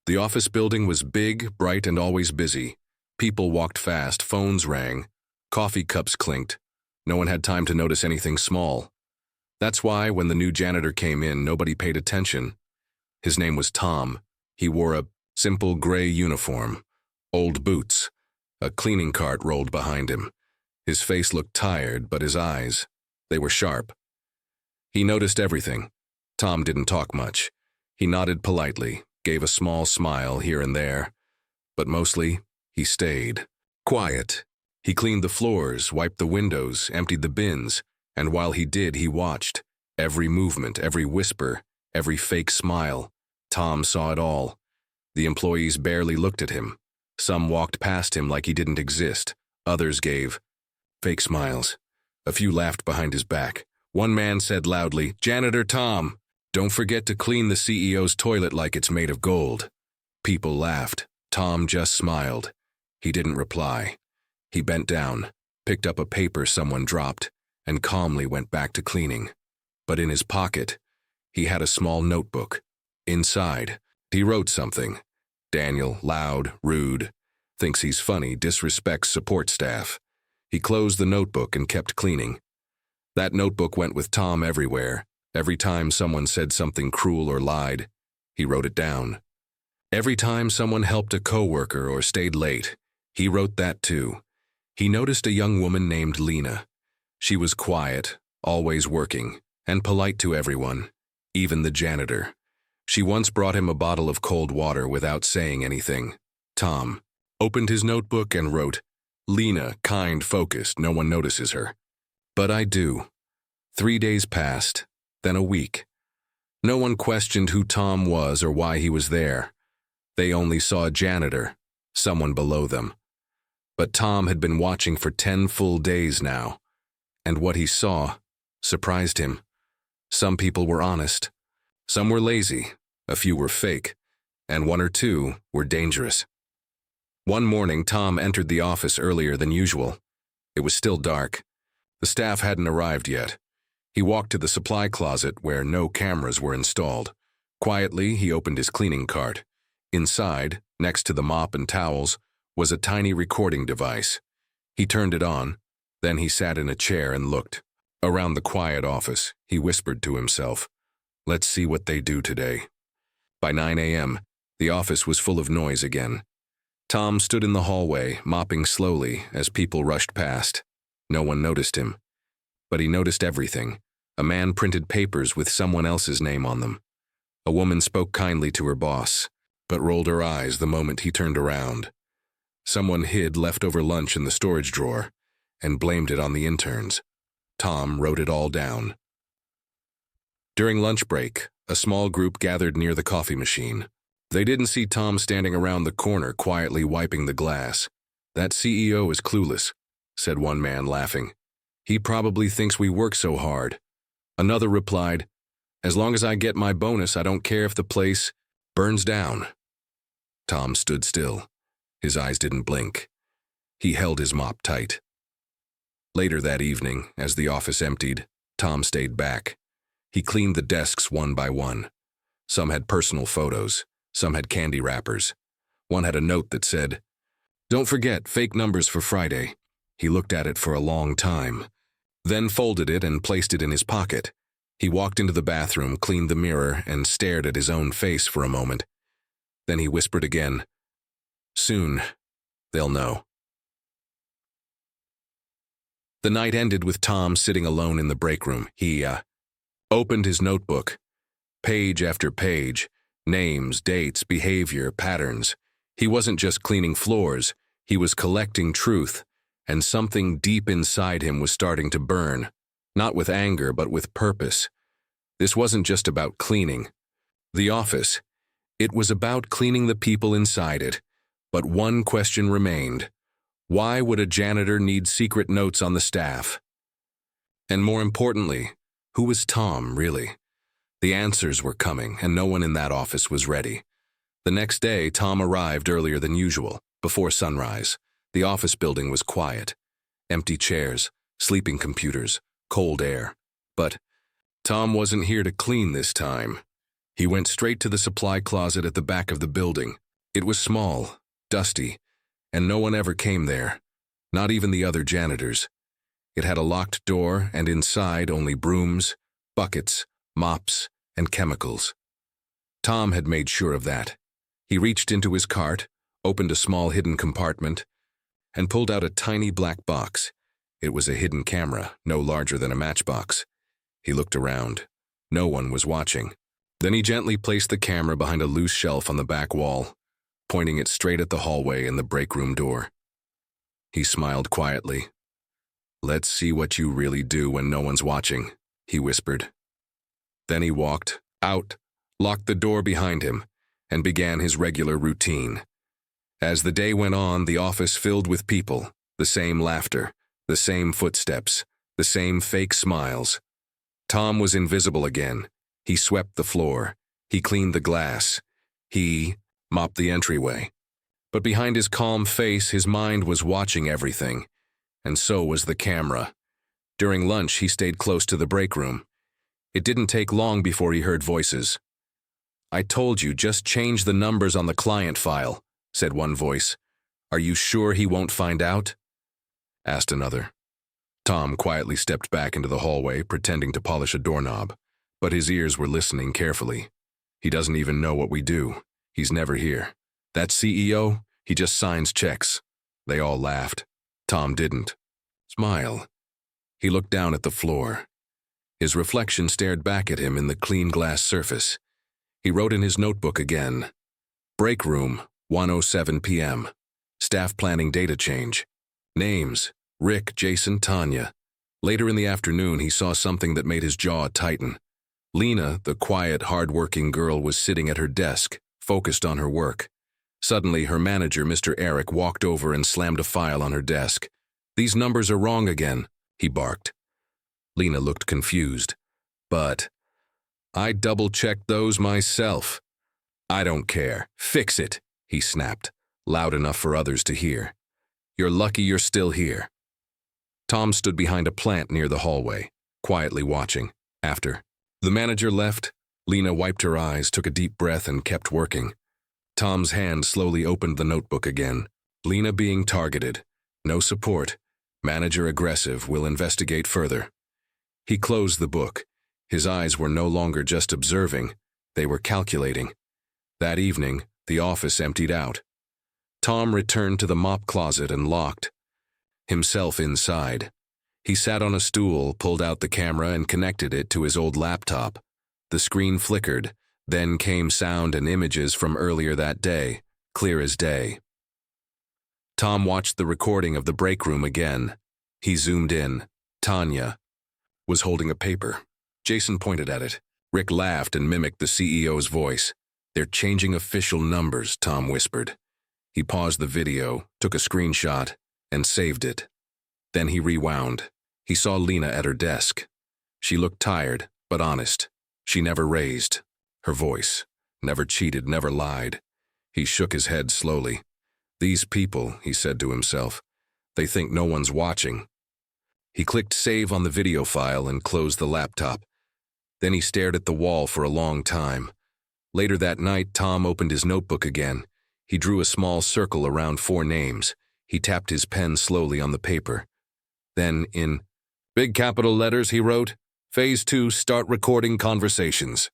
The office building was big, bright, and always busy. People walked fast, phones rang, coffee cups clinked. No one had time to notice anything small. That's why, when the new janitor came in, nobody paid attention. His name was Tom. He wore a simple gray uniform, old boots. A cleaning cart rolled behind him. His face looked tired, but his eyes, they were sharp. He noticed everything. Tom didn't talk much. He nodded politely, gave a small smile here and there, but mostly, he stayed. Quiet. He cleaned the floors, wiped the windows, emptied the bins, and while he did, he watched. Every movement, every whisper, every fake smile. Tom saw it all. The employees barely looked at him. Some walked past him like he didn't exist. Others gave fake smiles. A few laughed behind his back. One man said loudly, "Janitor Tom, don't forget to clean the CEO's toilet like it's made of gold." People laughed. Tom just smiled. He didn't reply. He bent down, picked up a paper someone dropped, and calmly went back to cleaning. But in his pocket, he had a small notebook. Inside, he wrote something. Daniel, loud, rude, thinks he's funny, disrespects support staff. He closed the notebook and kept cleaning. That notebook went with Tom everywhere. Every time someone said something cruel or lied, he wrote it down. Every time someone helped a coworker or stayed late, he wrote that too. He noticed a young woman named Lena. She was quiet, always working, and polite to everyone, even the janitor. She once brought him a bottle of cold water without saying anything. Tom opened his notebook and wrote, "Lena, kind, focused, no one notices her. But I do." 3 days passed, then a week. No one questioned who Tom was or why he was there. They only saw a janitor, someone below them. But Tom had been watching for 10 full days now, and what he saw surprised him. Some people were honest. Some were lazy, a few were fake, and 1 or 2 were dangerous. One morning, Tom entered the office earlier than usual. It was still dark. The staff hadn't arrived yet. He walked to the supply closet where no cameras were installed. Quietly, he opened his cleaning cart. Inside, next to the mop and towels, was a tiny recording device. He turned it on, then he sat in a chair and looked. Around the quiet office, he whispered to himself, "Let's see what they do today." By 9 a.m., the office was full of noise again. Tom stood in the hallway, mopping slowly as people rushed past. No one noticed him. But he noticed everything. A man printed papers with someone else's name on them. A woman spoke kindly to her boss, but rolled her eyes the moment he turned around. Someone hid leftover lunch in the storage drawer and blamed it on the interns. Tom wrote it all down. During lunch break, a small group gathered near the coffee machine. They didn't see Tom standing around the corner quietly wiping the glass. "That CEO is clueless," said one man, laughing. "He probably thinks we work so hard." Another replied, "As long as I get my bonus, I don't care if the place burns down." Tom stood still. His eyes didn't blink. He held his mop tight. Later that evening, as the office emptied, Tom stayed back. He cleaned the desks one by one. Some had personal photos. Some had candy wrappers. One had a note that said, "Don't forget, fake numbers for Friday." He looked at it for a long time, then folded it and placed it in his pocket. He walked into the bathroom, cleaned the mirror, and stared at his own face for a moment. Then he whispered again, "Soon, they'll know." The night ended with Tom sitting alone in the break room. He opened his notebook. Page after page, names, dates, behavior, patterns. He wasn't just cleaning floors, he was collecting truth, and something deep inside him was starting to burn, not with anger but with purpose. This wasn't just about cleaning the office. It was about cleaning the people inside it. But one question remained. Why would a janitor need secret notes on the staff? And more importantly, who was Tom, really? The answers were coming, and no one in that office was ready. The next day, Tom arrived earlier than usual, before sunrise. The office building was quiet. Empty chairs, sleeping computers, cold air. But Tom wasn't here to clean this time. He went straight to the supply closet at the back of the building. It was small, dusty, and no one ever came there, not even the other janitors. It had a locked door, and inside only brooms, buckets, mops, and chemicals. Tom had made sure of that. He reached into his cart, opened a small hidden compartment, and pulled out a tiny black box. It was a hidden camera, no larger than a matchbox. He looked around. No one was watching. Then he gently placed the camera behind a loose shelf on the back wall, pointing it straight at the hallway and the break room door. He smiled quietly. "Let's see what you really do when no one's watching," he whispered. Then he walked out, locked the door behind him, and began his regular routine. As the day went on, the office filled with people, the same laughter, the same footsteps, the same fake smiles. Tom was invisible again. He swept the floor. He cleaned the glass. He mopped the entryway. But behind his calm face, his mind was watching everything, and so was the camera. During lunch, he stayed close to the break room. It didn't take long before he heard voices. "I told you, just change the numbers on the client file," said one voice. "Are you sure he won't find out?" asked another. Tom quietly stepped back into the hallway, pretending to polish a doorknob, but his ears were listening carefully. "He doesn't even know what we do. He's never here. That CEO, he just signs checks." They all laughed. Tom didn't. Smile. He looked down at the floor. His reflection stared back at him in the clean glass surface. He wrote in his notebook again. Break room, 1:07 p.m. Staff planning data change. Names, Rick, Jason, Tanya. Later in the afternoon, he saw something that made his jaw tighten. Lena, the quiet, hard-working girl, was sitting at her desk, focused on her work. Suddenly, her manager, Mr. Eric, walked over and slammed a file on her desk. "These numbers are wrong again," he barked. Lena looked confused. "But I double-checked those myself." "I don't care. Fix it," he snapped, loud enough for others to hear. "You're lucky you're still here." Tom stood behind a plant near the hallway, quietly watching. After the manager left, Lena wiped her eyes, took a deep breath, and kept working. Tom's hand slowly opened the notebook again. Lena being targeted. No support. Manager aggressive. Will investigate further. He closed the book. His eyes were no longer just observing. They were calculating. That evening, the office emptied out. Tom returned to the mop closet and locked himself inside. He sat on a stool, pulled out the camera, and connected it to his old laptop. The screen flickered. Then came sound and images from earlier that day, clear as day. Tom watched the recording of the break room again. He zoomed in. Tanya was holding a paper. Jason pointed at it. Rick laughed and mimicked the CEO's voice. "They're changing official numbers," Tom whispered. He paused the video, took a screenshot, and saved it. Then he rewound. He saw Lena at her desk. She looked tired, but honest. She never raised her voice, never cheated, never lied. He shook his head slowly. "These people," he said to himself, "they think no one's watching." He clicked save on the video file and closed the laptop. Then he stared at the wall for a long time. Later that night, Tom opened his notebook again. He drew a small circle around 4 names. He tapped his pen slowly on the paper. Then, in big capital letters, he wrote, "Phase 2, start recording conversations."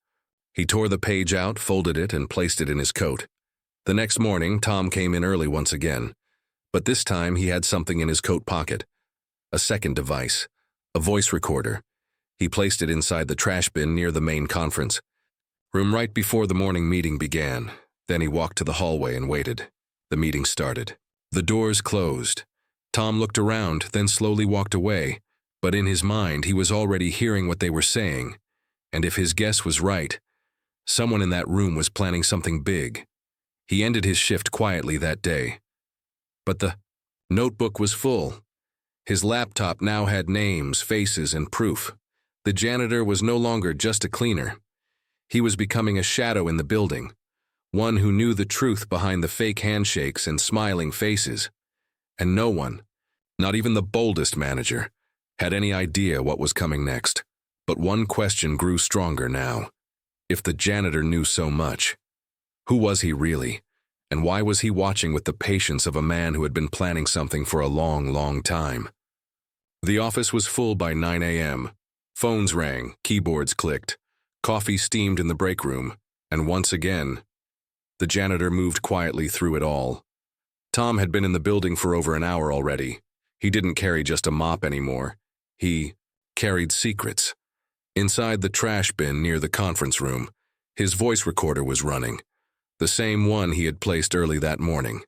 He tore the page out, folded it, and placed it in his coat. The next morning, Tom came in early once again. But this time, he had something in his coat pocket. A second device. A voice recorder. He placed it inside the trash bin near the main conference room right before the morning meeting began. Then he walked to the hallway and waited. The meeting started. The doors closed. Tom looked around, then slowly walked away. But in his mind, he was already hearing what they were saying. And if his guess was right, someone in that room was planning something big. He ended his shift quietly that day. But the notebook was full. His laptop now had names, faces, and proof. The janitor was no longer just a cleaner. He was becoming a shadow in the building, one who knew the truth behind the fake handshakes and smiling faces. And no one, not even the boldest manager, had any idea what was coming next. But one question grew stronger now. If the janitor knew so much, who was he really? And why was he watching with the patience of a man who had been planning something for a long, long time? The office was full by 9 a.m. Phones rang, keyboards clicked, coffee steamed in the break room, and once again, the janitor moved quietly through it all. Tom had been in the building for over an hour already. He didn't carry just a mop anymore. He carried secrets. Inside the trash bin near the conference room, his voice recorder was running, the same one he had placed early that morning.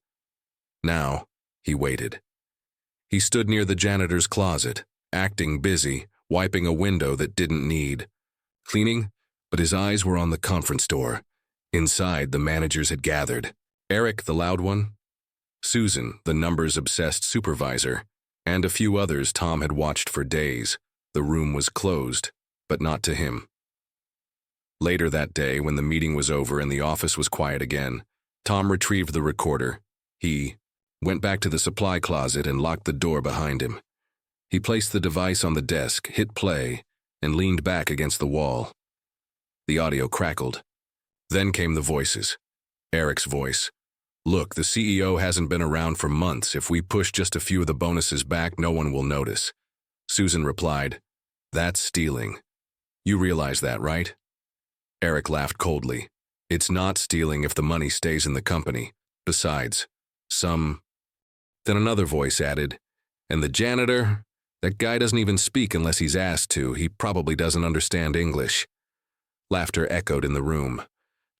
Now, he waited. He stood near the janitor's closet, acting busy, wiping a window that didn't need cleaning, but his eyes were on the conference door. Inside, the managers had gathered. Eric, the loud one, Susan, the numbers-obsessed supervisor, and a few others Tom had watched for days. The room was closed, but not to him. Later that day, when the meeting was over and the office was quiet again, Tom retrieved the recorder. He went back to the supply closet and locked the door behind him. He placed the device on the desk, hit play, and leaned back against the wall. The audio crackled. Then came the voices. Eric's voice. "Look, the CEO hasn't been around for months. If we push just a few of the bonuses back, no one will notice." Susan replied, "That's stealing. You realize that, right?" Eric laughed coldly. "It's not stealing if the money stays in the company. Besides, Then another voice added, "And the janitor? That guy doesn't even speak unless he's asked to. He probably doesn't understand English." Laughter echoed in the room.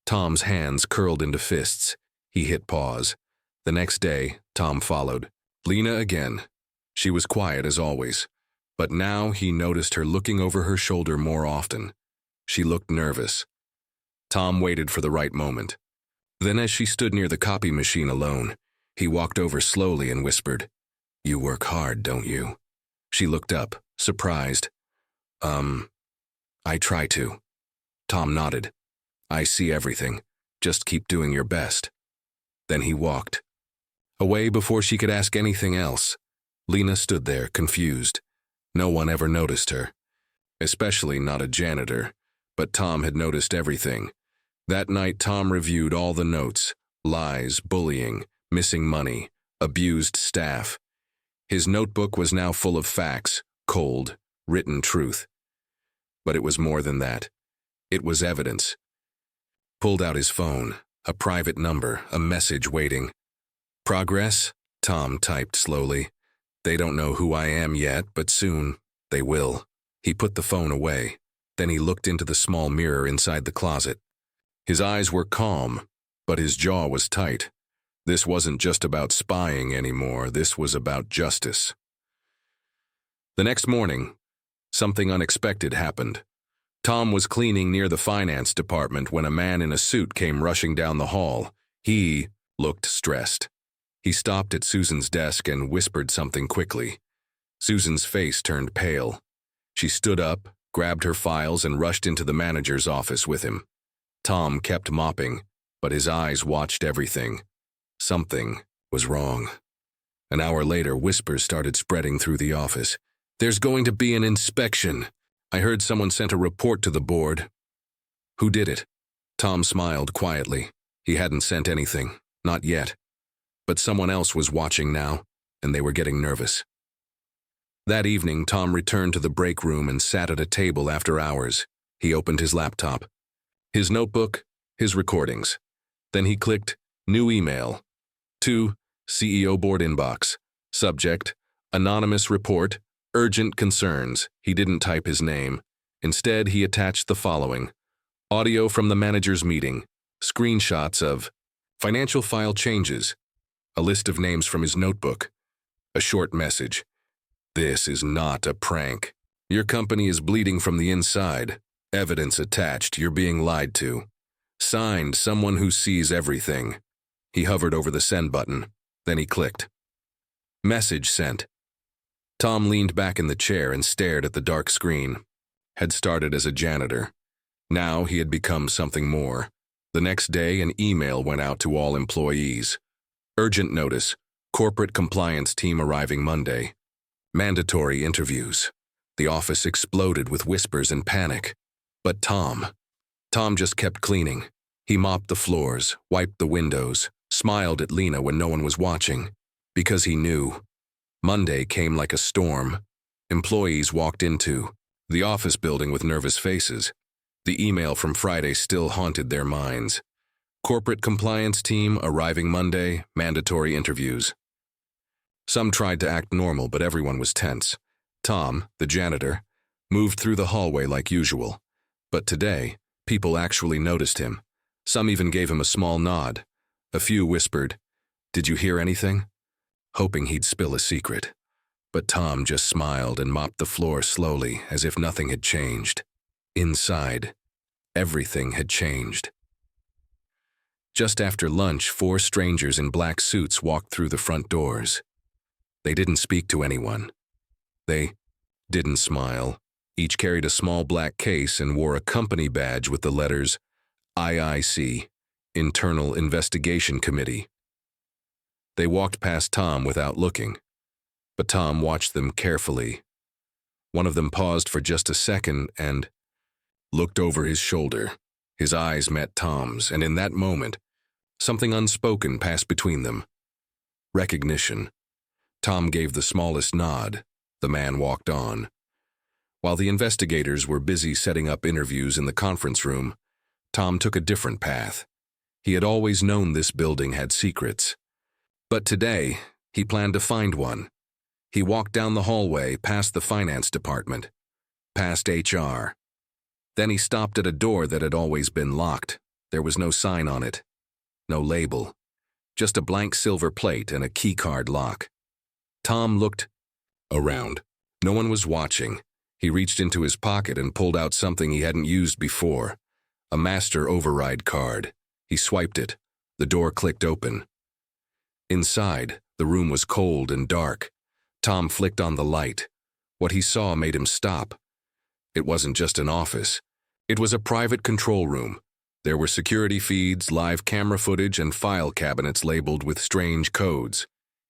Tom's hands curled into fists. He hit pause. The next day, Tom followed. Lena again. She was quiet as always, but now he noticed her looking over her shoulder more often. She looked nervous. Tom waited for the right moment. Then as she stood near the copy machine alone, he walked over slowly and whispered, "You work hard, don't you?" She looked up, surprised. I try to." Tom nodded. "I see everything. Just keep doing your best." Then he walked away before she could ask anything else. Lena stood there, confused. No one ever noticed her, especially not a janitor, but Tom had noticed everything. That night, Tom reviewed all the notes: lies, bullying, missing money, abused staff. His notebook was now full of facts, cold, written truth. But it was more than that. It was evidence. Pulled out his phone, a private number, a message waiting. "Progress?" Tom typed slowly. "They don't know who I am yet, but soon they will." He put the phone away. Then he looked into the small mirror inside the closet. His eyes were calm, but his jaw was tight. This wasn't just about spying anymore. This was about justice. The next morning, something unexpected happened. Tom was cleaning near the finance department when a man in a suit came rushing down the hall. He looked stressed. He stopped at Susan's desk and whispered something quickly. Susan's face turned pale. She stood up, grabbed her files, and rushed into the manager's office with him. Tom kept mopping, but his eyes watched everything. Something was wrong. An hour later, whispers started spreading through the office. "There's going to be an inspection. I heard someone sent a report to the board." "Who did it?" Tom smiled quietly. He hadn't sent anything, not yet. But someone else was watching now, and they were getting nervous. That evening, Tom returned to the break room and sat at a table after hours. He opened his laptop. His notebook, his recordings. Then he clicked New Email. To CEO Board Inbox. Subject, Anonymous Report, Urgent Concerns. He didn't type his name. Instead, he attached the following: audio from the manager's meeting, screenshots of financial file changes, a list of names from his notebook, a short message. "This is not a prank. Your company is bleeding from the inside. Evidence attached. You're being lied to. Signed, someone who sees everything." He hovered over the send button. Then he clicked. Message sent. Tom leaned back in the chair and stared at the dark screen. Had started as a janitor. Now he had become something more. The next day, an email went out to all employees. Urgent notice. Corporate compliance team arriving Monday. Mandatory interviews. The office exploded with whispers and panic. But Tom, Tom just kept cleaning. He mopped the floors, wiped the windows, smiled at Lena when no one was watching. Because he knew. Monday came like a storm. Employees walked into the office building with nervous faces. The email from Friday still haunted their minds. Corporate compliance team arriving Monday, mandatory interviews. Some tried to act normal, but everyone was tense. Tom, the janitor, moved through the hallway like usual. But today, people actually noticed him. Some even gave him a small nod. A few whispered, "Did you hear anything?" hoping he'd spill a secret. But Tom just smiled and mopped the floor slowly, as if nothing had changed. Inside, everything had changed. Just after lunch, 4 strangers in black suits walked through the front doors. They didn't speak to anyone. They didn't smile. Each carried a small black case and wore a company badge with the letters IIC, Internal Investigation Committee. They walked past Tom without looking, but Tom watched them carefully. One of them paused for just a second and looked over his shoulder. His eyes met Tom's, and in that moment, something unspoken passed between them. Recognition. Tom gave the smallest nod. The man walked on. While the investigators were busy setting up interviews in the conference room, Tom took a different path. He had always known this building had secrets. But today, he planned to find one. He walked down the hallway, past the finance department, past HR. Then he stopped at a door that had always been locked. There was no sign on it, no label, just a blank silver plate and a keycard lock. Tom looked around. No one was watching. He reached into his pocket and pulled out something he hadn't used before, a master override card. He swiped it. The door clicked open. Inside, the room was cold and dark. Tom flicked on the light. What he saw made him stop. It wasn't just an office. It was a private control room. There were security feeds, live camera footage, and file cabinets labeled with strange codes.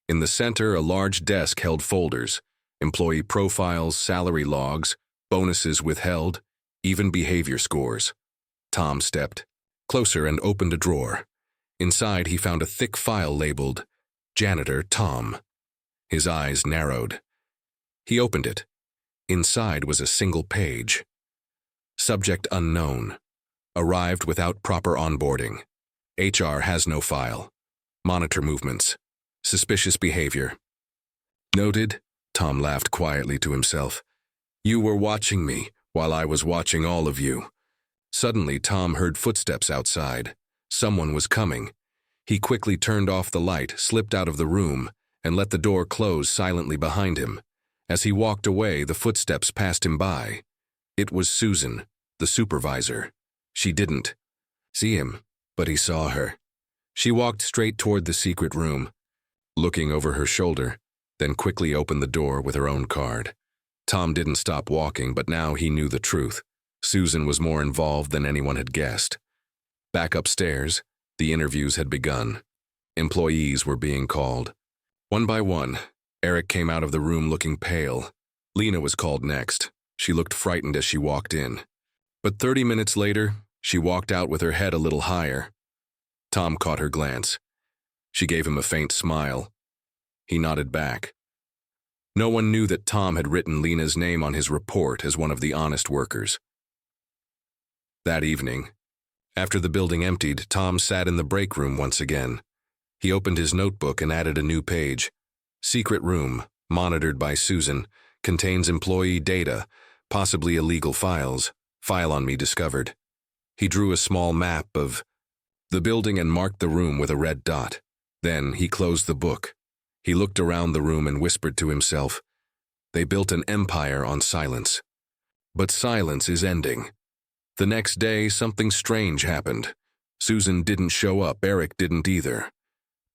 In the center, a large desk held folders, employee profiles, salary logs, bonuses withheld, even behavior scores. Tom stepped closer and opened a drawer. Inside, he found a thick file labeled Janitor Tom. His eyes narrowed. He opened it. Inside was a single page. Subject unknown. Arrived without proper onboarding. HR has no file. Monitor movements. Suspicious behavior. Noted, Tom laughed quietly to himself. You were watching me while I was watching all of you. Suddenly, Tom heard footsteps outside. Someone was coming. He quickly turned off the light, slipped out of the room, and let the door close silently behind him. As he walked away, the footsteps passed him by. It was Susan, the supervisor. She didn't see him, but he saw her. She walked straight toward the secret room, looking over her shoulder, then quickly opened the door with her own card. Tom didn't stop walking, but now he knew the truth. Susan was more involved than anyone had guessed. Back upstairs, the interviews had begun. Employees were being called. One by one, Eric came out of the room looking pale. Lena was called next. She looked frightened as she walked in. But 30 minutes later, she walked out with her head a little higher. Tom caught her glance. She gave him a faint smile. He nodded back. No one knew that Tom had written Lena's name on his report as one of the honest workers. That evening, after the building emptied, Tom sat in the break room once again. He opened his notebook and added a new page. Secret room, monitored by Susan, contains employee data, possibly illegal files. File on me discovered. He drew a small map of the building and marked the room with a red dot. Then he closed the book. He looked around the room and whispered to himself, "They built an empire on silence. But silence is ending." The next day, something strange happened. Susan didn't show up. Eric didn't either.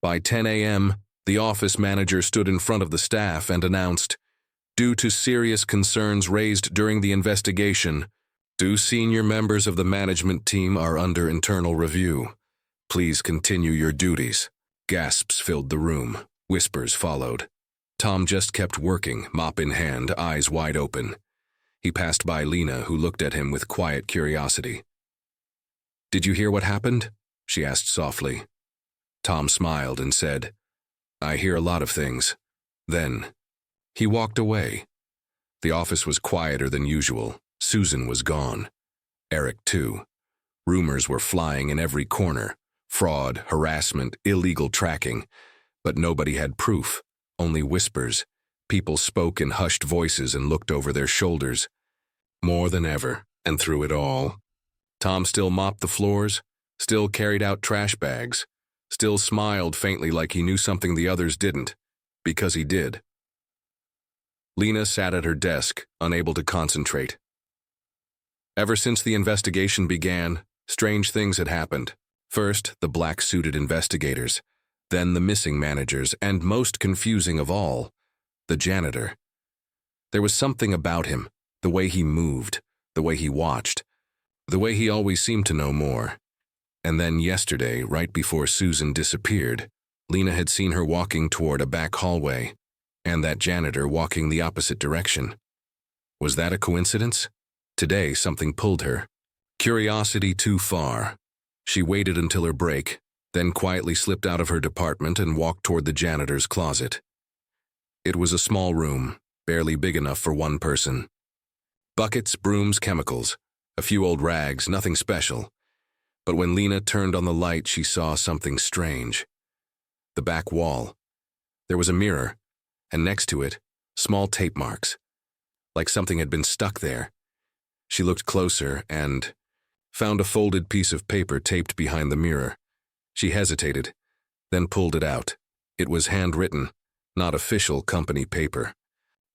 By 10 a.m., the office manager stood in front of the staff and announced, "Due to serious concerns raised during the investigation, 2 senior members of the management team are under internal review. Please continue your duties." Gasps filled the room. Whispers followed. Tom just kept working, mop in hand, eyes wide open. He passed by Lena, who looked at him with quiet curiosity. "Did you hear what happened?" she asked softly. Tom smiled and said, "I hear a lot of things." Then he walked away. The office was quieter than usual. Susan was gone. Eric, too. Rumors were flying in every corner. Fraud, harassment, illegal tracking. But nobody had proof, only whispers. People spoke in hushed voices and looked over their shoulders. More than ever, and through it all, Tom still mopped the floors, still carried out trash bags, still smiled faintly like he knew something the others didn't, because he did. Lena sat at her desk, unable to concentrate. Ever since the investigation began, strange things had happened. First, the black-suited investigators, then the missing managers, and most confusing of all, the janitor. There was something about him, the way he moved, the way he watched, the way he always seemed to know more. And then yesterday, right before Susan disappeared, Lena had seen her walking toward a back hallway, and that janitor walking the opposite direction. Was that a coincidence? Today, something pulled her. Curiosity too far. She waited until her break, then quietly slipped out of her department and walked toward the janitor's closet. It was a small room, barely big enough for one person. Buckets, brooms, chemicals, a few old rags, nothing special. But when Lena turned on the light, she saw something strange. The back wall. There was a mirror, and next to it, small tape marks, like something had been stuck there. She looked closer and found a folded piece of paper taped behind the mirror. She hesitated, then pulled it out. It was handwritten, not official company paper.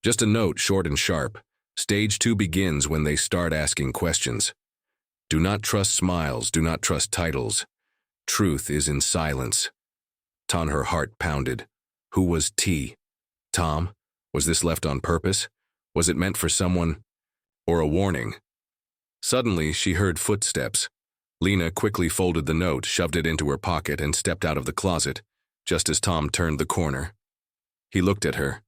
Just a note, short and sharp. Stage 2 begins when they start asking questions. Do not trust smiles, do not trust titles. Truth is in silence. Her heart pounded. Who was T? Tom? Was this left on purpose? Was it meant for someone? Or a warning? Suddenly, she heard footsteps. Lena quickly folded the note, shoved it into her pocket, and stepped out of the closet, just as Tom turned the corner. He looked at her.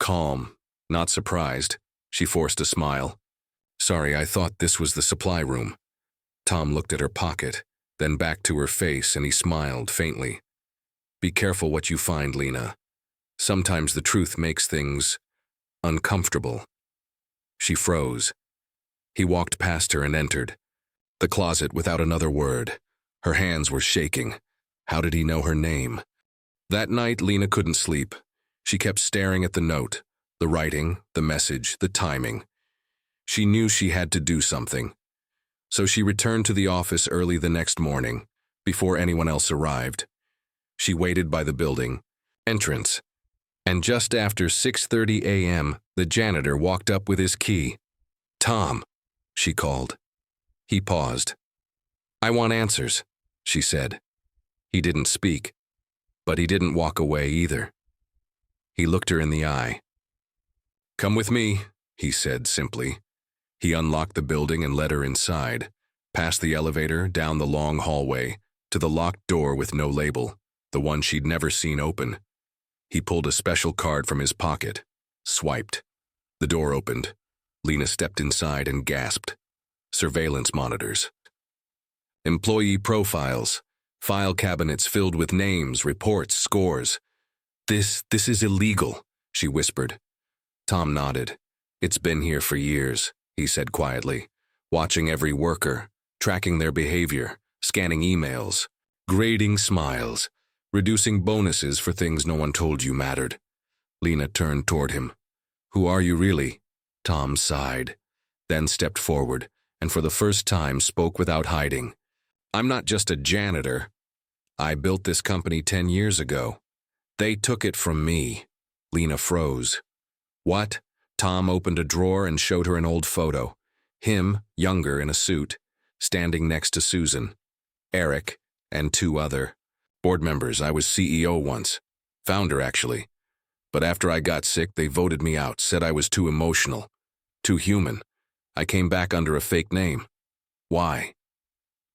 Calm, not surprised. She forced a smile. Sorry, I thought this was the supply room. Tom looked at her pocket, then back to her face, and he smiled faintly. Be careful what you find, Lena. Sometimes the truth makes things uncomfortable. She froze. He walked past her and entered the closet without another word. Her hands were shaking. How did he know her name? That night, Lena couldn't sleep. She kept staring at the note, the writing, the message, the timing. She knew she had to do something. So she returned to the office early the next morning, before anyone else arrived. She waited by the building entrance, and just after 6:30 a.m., the janitor walked up with his key. Tom, she called. He paused. I want answers, she said. He didn't speak, but he didn't walk away either. He looked her in the eye. Come with me, he said simply. He unlocked the building and led her inside, past the elevator, down the long hallway, to the locked door with no label, the one she'd never seen open. He pulled a special card from his pocket, swiped. The door opened. Lena stepped inside and gasped. Surveillance monitors. Employee profiles. File cabinets filled with names, reports, scores. This is illegal, she whispered. Tom nodded. It's been here for years, he said quietly, watching every worker, tracking their behavior, scanning emails, grading smiles, reducing bonuses for things no one told you mattered. Lena turned toward him. Who are you really? Tom sighed, then stepped forward, and for the first time spoke without hiding. I'm not just a janitor. I built this company 10 years ago. They took it from me. Lena froze. What? Tom opened a drawer and showed her an old photo. Him, younger in a suit, standing next to Susan, Eric, and 2 other board members. I was CEO once. Founder, actually. But after I got sick, they voted me out, said I was too emotional, too human. I came back under a fake name. Why?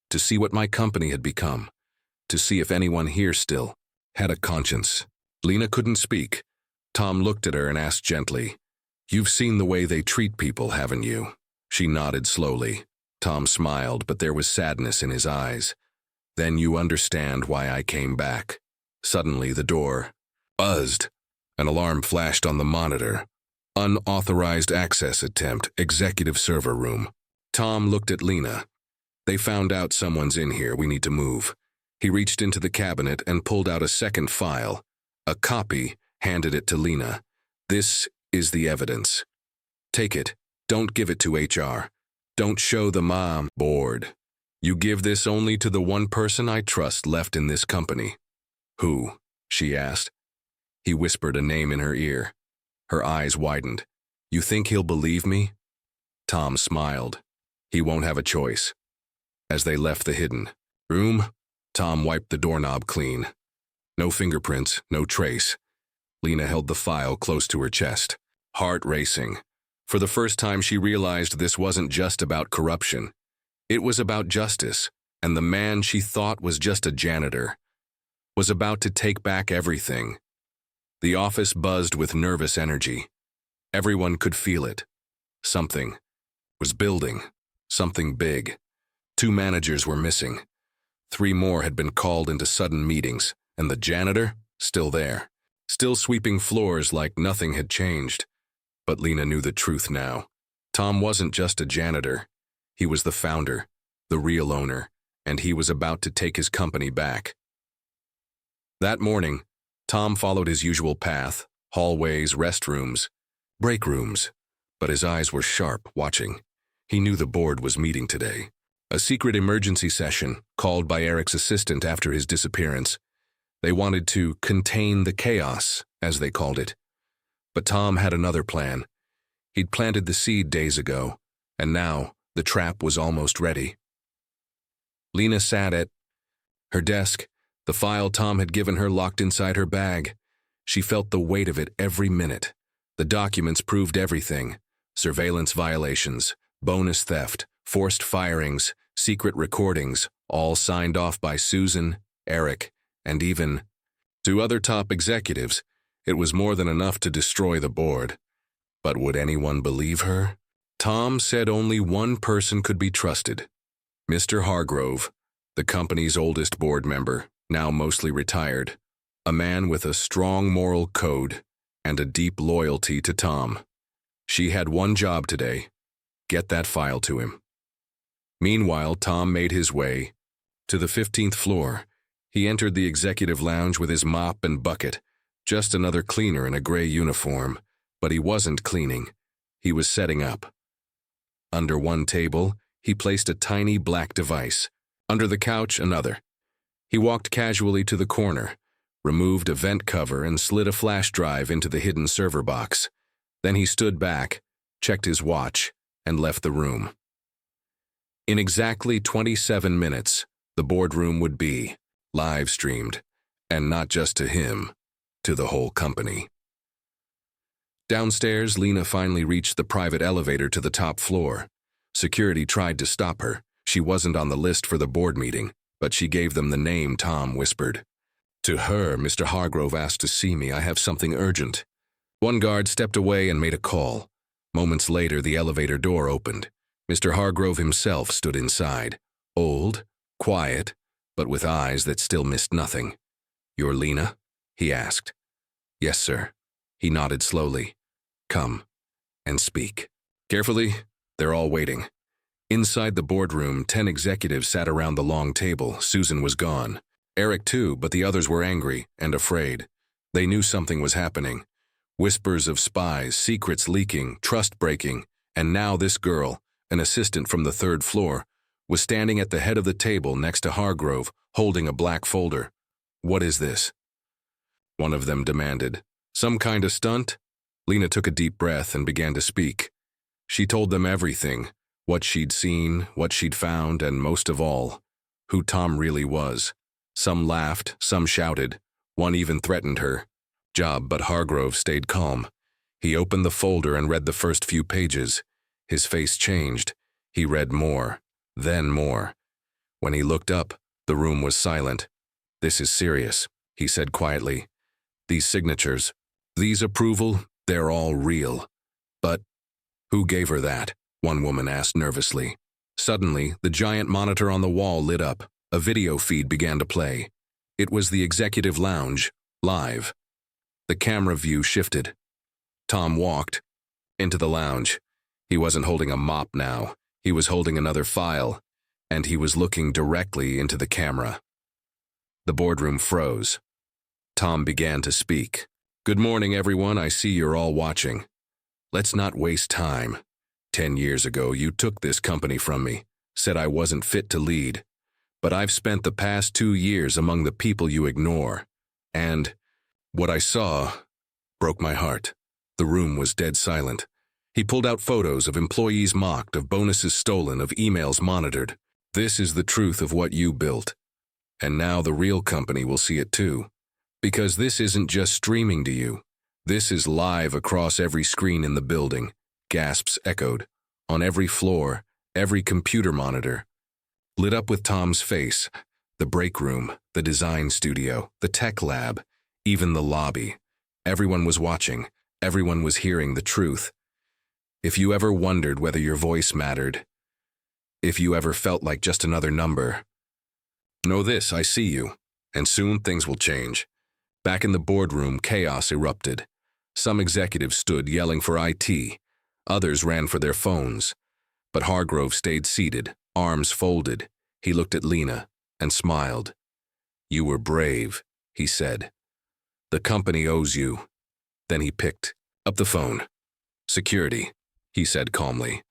To see what my company had become. To see if anyone here still had a conscience. Lena couldn't speak. Tom looked at her and asked gently, You've seen the way they treat people, haven't you? She nodded slowly. Tom smiled, but there was sadness in his eyes. Then you understand why I came back. Suddenly the door buzzed. An alarm flashed on the monitor. Unauthorized access attempt, executive server room. Tom looked at Lena. They found out someone's in here, we need to move. He reached into the cabinet and pulled out a second file. A copy, handed it to Lena. This is the evidence. Take it. Don't give it to HR. Don't show the mom board. You give this only to the one person I trust left in this company. Who? She asked. He whispered a name in her ear. Her eyes widened. You think he'll believe me? Tom smiled. He won't have a choice. As they left the hidden room, Tom wiped the doorknob clean. No fingerprints, no trace. Lena held the file close to her chest, heart racing. For the first time she realized this wasn't just about corruption. It was about justice, and the man she thought was just a janitor was about to take back everything. The office buzzed with nervous energy. Everyone could feel it. Something was building, something big. 2 managers were missing. 3 more had been called into sudden meetings, and the janitor, still there, still sweeping floors like nothing had changed. But Lena knew the truth now. Tom wasn't just a janitor. He was the founder, the real owner, and he was about to take his company back. That morning, Tom followed his usual path, hallways, restrooms, break rooms, but his eyes were sharp, watching. He knew the board was meeting today. A secret emergency session, called by Eric's assistant after his disappearance. They wanted to contain the chaos, as they called it. But Tom had another plan. He'd planted the seed days ago, and now the trap was almost ready. Lena sat at her desk, the file Tom had given her locked inside her bag. She felt the weight of it every minute. The documents proved everything: surveillance violations, bonus theft, forced firings, secret recordings, all signed off by Susan, Eric, and even 2 other top executives. It was more than enough to destroy the board. But would anyone believe her? Tom said only one person could be trusted: Mr. Hargrove, the company's oldest board member, now mostly retired, a man with a strong moral code and a deep loyalty to Tom. She had one job today: get that file to him. Meanwhile, Tom made his way to the 15th floor. He entered the executive lounge with his mop and bucket, just another cleaner in a gray uniform. But he wasn't cleaning. He was setting up. Under one table, he placed a tiny black device. Under the couch, another. He walked casually to the corner, removed a vent cover, and slid a flash drive into the hidden server box. Then he stood back, checked his watch, and left the room. In exactly 27 minutes, the boardroom would be live-streamed, and not just to him, to the whole company. Downstairs, Lena finally reached the private elevator to the top floor. Security tried to stop her. She wasn't on the list for the board meeting, but she gave them the name Tom whispered. To her, Mr. Hargrove asked to see me. I have something urgent. One guard stepped away and made a call. Moments later, the elevator door opened. Mr. Hargrove himself stood inside, old, quiet, but with eyes that still missed nothing. You're Lena? He asked. Yes, sir. He nodded slowly. Come and speak. Carefully, they're all waiting. Inside the boardroom, 10 executives sat around the long table. Susan was gone. Eric too, but the others were angry and afraid. They knew something was happening. Whispers of spies, secrets leaking, trust breaking, and now this girl, an assistant from the 3rd floor, was standing at the head of the table next to Hargrove, holding a black folder. What is this? One of them demanded. Some kind of stunt? Lena took a deep breath and began to speak. She told them everything, what she'd seen, what she'd found, and most of all, who Tom really was. Some laughed, some shouted. One even threatened her. But Hargrove stayed calm. He opened the folder and read the first few pages. His face changed. He read more, then more. When he looked up, the room was silent. This is serious, he said quietly. These signatures, these approval, they're all real. But who gave her that? One woman asked nervously. Suddenly, the giant monitor on the wall lit up. A video feed began to play. It was the executive lounge, live. The camera view shifted. Tom walked into the lounge. He wasn't holding a mop now. He was holding another file, and he was looking directly into the camera. The boardroom froze. Tom began to speak. "Good morning, everyone. I see you're all watching. Let's not waste time. 10 years ago, you took this company from me, said I wasn't fit to lead. But I've spent the past 2 years among the people you ignore. And what I saw broke my heart." The room was dead silent. He pulled out photos of employees mocked, of bonuses stolen, of emails monitored. "This is the truth of what you built. And now the real company will see it too. Because this isn't just streaming to you. This is live across every screen in the building." Gasps echoed. On every floor, every computer monitor. Lit up with Tom's face. The break room, the design studio, the tech lab, even the lobby. Everyone was watching. Everyone was hearing the truth. If you ever wondered whether your voice mattered, if you ever felt like just another number, know this: I see you, and soon things will change. Back in the boardroom, chaos erupted. Some executives stood yelling for IT. Others ran for their phones. But Hargrove stayed seated, arms folded. He looked at Lena and smiled. "You were brave," he said. "The company owes you." Then he picked up the phone. "Security," he said calmly.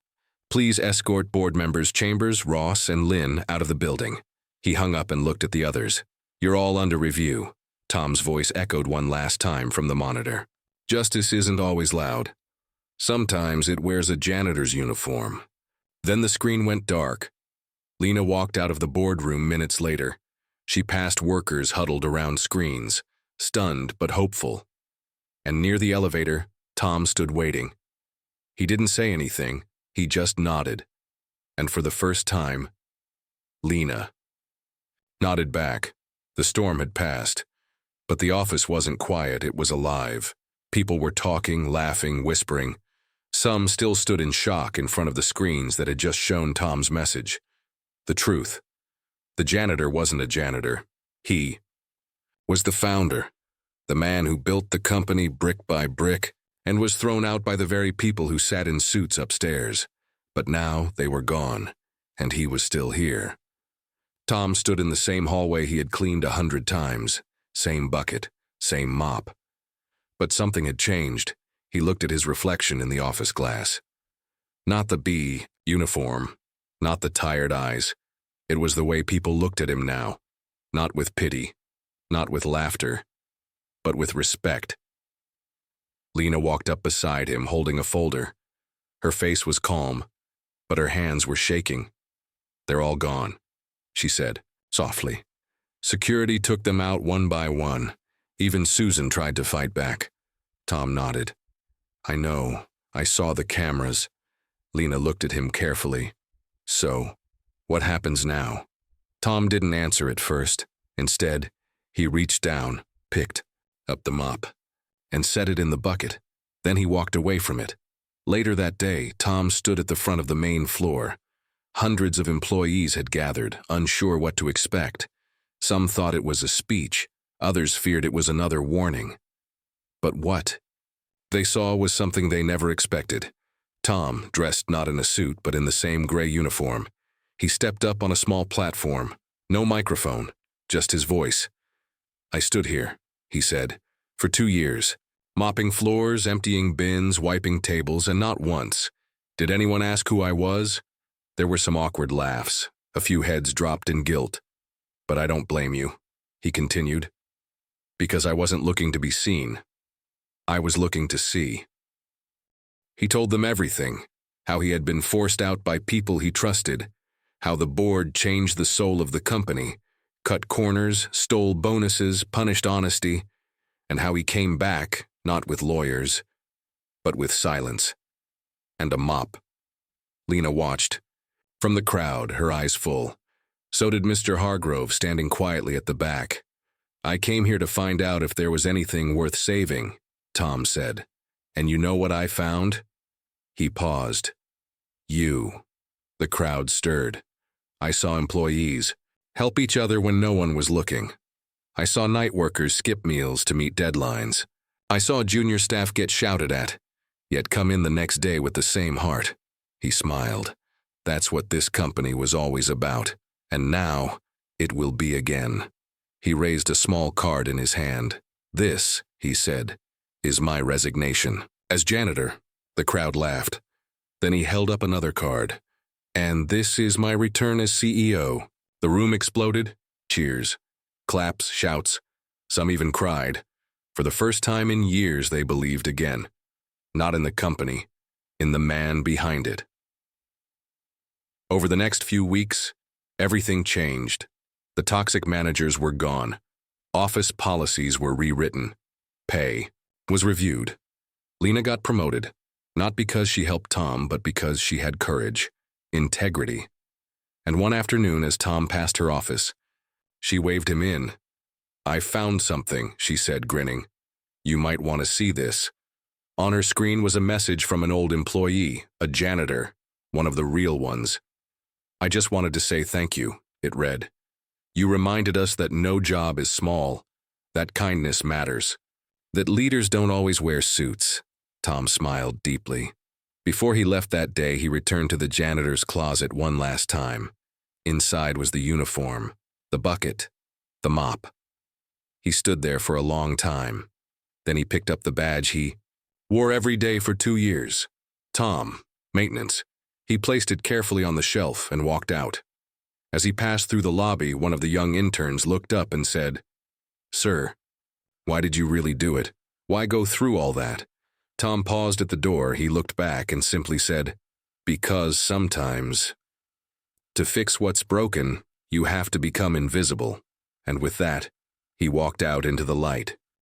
"Please escort board members Chambers, Ross, and Lynn out of the building." He hung up and looked at the others. "You're all under review." Tom's voice echoed one last time from the monitor. "Justice isn't always loud. Sometimes it wears a janitor's uniform." Then the screen went dark. Lena walked out of the boardroom minutes later. She passed workers huddled around screens, stunned but hopeful. And near the elevator, Tom stood waiting. He didn't say anything, he just nodded. And for the first time, Lena nodded back. The storm had passed. But the office wasn't quiet, it was alive. People were talking, laughing, whispering. Some still stood in shock in front of the screens that had just shown Tom's message. The truth. The janitor wasn't a janitor. He was the founder, the man who built the company brick by brick and was thrown out by the very people who sat in suits upstairs. But now they were gone, and he was still here. Tom stood in the same hallway he had cleaned 100 times, same bucket, same mop. But something had changed. He looked at his reflection in the office glass. Not the B uniform, not the tired eyes. It was the way people looked at him now, not with pity, not with laughter, but with respect. Lena walked up beside him, holding a folder. Her face was calm, but her hands were shaking. "They're all gone," she said, softly. "Security took them out one by one. Even Susan tried to fight back." Tom nodded. "I know. I saw the cameras." Lena looked at him carefully. "So, what happens now?" Tom didn't answer at first. Instead, he reached down, picked up the mop, and set it in the bucket. Then he walked away from it. Later that day, Tom stood at the front of the main floor. Hundreds of employees had gathered, unsure what to expect. Some thought it was a speech. Others feared it was another warning. But what they saw was something they never expected. Tom, dressed not in a suit but in the same gray uniform. He stepped up on a small platform. No microphone, just his voice. "I stood here," he said, "for 2 years, mopping floors, emptying bins, wiping tables, and not once did anyone ask who I was." There were some awkward laughs. A few heads dropped in guilt. "But I don't blame you," he continued, "because I wasn't looking to be seen. I was looking to see." He told them everything, how he had been forced out by people he trusted, how the board changed the soul of the company, cut corners, stole bonuses, punished honesty, and how he came back, not with lawyers, but with silence and a mop. Lena watched. From the crowd, her eyes full. So did Mr. Hargrove, standing quietly at the back. "I came here to find out if there was anything worth saving," Tom said. "And you know what I found?" He paused. "You." The crowd stirred. I saw employees help each other when no one was looking. I saw night workers skip meals to meet deadlines. I saw junior staff get shouted at, yet come in the next day with the same heart. He smiled. That's what this company was always about, and now it will be again. He raised a small card in his hand. This, he said, is my resignation. As janitor, the crowd laughed. Then he held up another card. And this is my return as CEO. The room exploded. Cheers. Claps, shouts. Some even cried. For the first time in years, they believed again. Not in the company, in the man behind it. Over the next few weeks, everything changed. The toxic managers were gone. Office policies were rewritten. Pay was reviewed. Lena got promoted, not because she helped Tom, but because she had courage, integrity. And one afternoon, as Tom passed her office, she waved him in. I found something, she said, grinning. You might want to see this. On her screen was a message from an old employee, a janitor, one of the real ones. I just wanted to say thank you, it read. You reminded us that no job is small, that kindness matters, that leaders don't always wear suits. Tom smiled deeply. Before he left that day, he returned to the janitor's closet one last time. Inside was the uniform, the bucket, the mop. He stood there for a long time. Then he picked up the badge he wore every day for 2 years. Tom, maintenance. He placed it carefully on the shelf and walked out. As he passed through the lobby, one of the young interns looked up and said, Sir, why did you really do it? Why go through all that? Tom paused at the door. He looked back and simply said, Because sometimes, to fix what's broken, you have to become invisible. And with that, he walked out into the light.